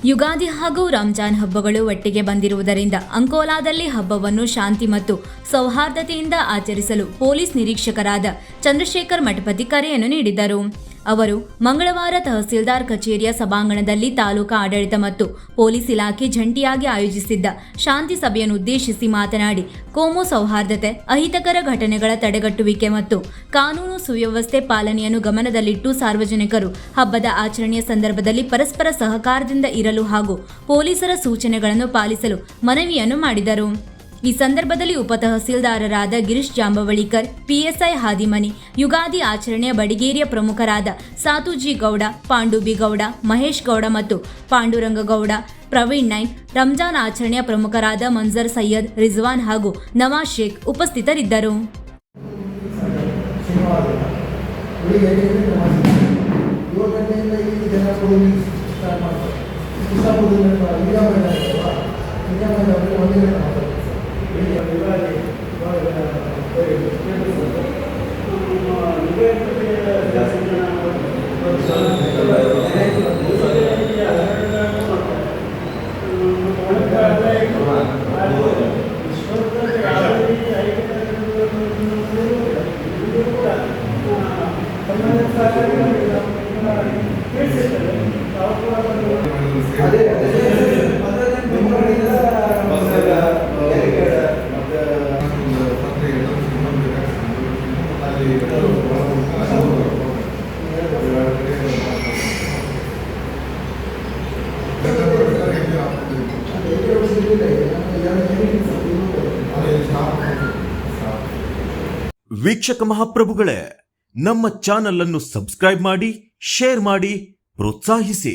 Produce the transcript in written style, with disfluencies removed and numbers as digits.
ಯುಗಾದಿ ಹಾಗೂ ರಂಜಾನ್ ಹಬ್ಬಗಳು ಒಟ್ಟಿಗೆ ಬಂದಿರುವುದರಿಂದ ಅಂಕೋಲಾದಲ್ಲಿ ಹಬ್ಬವನ್ನು ಶಾಂತಿ ಮತ್ತು ಸೌಹಾರ್ದತೆಯಿಂದ ಆಚರಿಸಲು ಪೊಲೀಸ್ ನಿರೀಕ್ಷಕರಾದ ಚಂದ್ರಶೇಖರ್ ಮಠಪತಿ ಕರೆಯನ್ನು ನೀಡಿದ್ದರು. ಅವರು ಮಂಗಳವಾರ ತಹಸೀಲ್ದಾರ್ ಕಚೇರಿಯ ಸಭಾಂಗಣದಲ್ಲಿ ತಾಲೂಕಾ ಆಡಳಿತ ಮತ್ತು ಪೊಲೀಸ್ ಇಲಾಖೆ ಜಂಟಿಯಾಗಿ ಆಯೋಜಿಸಿದ್ದ ಶಾಂತಿ ಸಭೆಯನ್ನು ಉದ್ದೇಶಿಸಿ ಮಾತನಾಡಿ, ಕೋಮು ಸೌಹಾರ್ದತೆ, ಅಹಿತಕರ ಘಟನೆಗಳ ತಡೆಗಟ್ಟುವಿಕೆ ಮತ್ತು ಕಾನೂನು ಸುವ್ಯವಸ್ಥೆ ಪಾಲನೆಯನ್ನು ಗಮನದಲ್ಲಿಟ್ಟು ಸಾರ್ವಜನಿಕರು ಹಬ್ಬದ ಆಚರಣೆಯ ಸಂದರ್ಭದಲ್ಲಿ ಪರಸ್ಪರ ಸಹಕಾರದಿಂದ ಇರಲು ಹಾಗೂ ಪೊಲೀಸರ ಸೂಚನೆಗಳನ್ನು ಪಾಲಿಸಲು ಮನವಿಯನ್ನು ಮಾಡಿದರು. ಈ ಸಂದರ್ಭದಲ್ಲಿ ಉಪ ತಹಸೀಲ್ದಾರರಾದ ಗಿರೀಶ್ ಜಾಂಬವಳಿಕರ್, ಪಿಎಸ್ಐ ಹಾದಿಮನಿ, ಯುಗಾದಿ ಆಚರಣೆಯ ಬಡಿಗೇರಿಯ ಪ್ರಮುಖರಾದ ಸಾತುಜಿ ಗೌಡ, ಪಾಂಡುಬಿ ಗೌಡ, ಮಹೇಶ್ ಗೌಡ ಮತ್ತು ಪಾಂಡುರಂಗ ಗೌಡ, ಪ್ರವೀಣ್ ನೈನ್, ರಂಜಾನ್ ಆಚರಣೆಯ ಪ್ರಮುಖರಾದ ಮಂಜರ್ ಸೈಯದ್, ರಿಜ್ವಾನ್ ಹಾಗೂ ನವಾಜ್ ಶೇಖ್ ಉಪಸ್ಥಿತರಿದ್ದರು. ವೀಕ್ಷಕ ಮಹಾಪ್ರಭುಗಳೇ, ನಮ್ಮ ಚಾನಲ್ ಅನ್ನು ಸಬ್ಸ್ಕ್ರೈಬ್ ಮಾಡಿ, ಶೇರ್ ಮಾಡಿ, ಪ್ರೋತ್ಸಾಹಿಸಿ.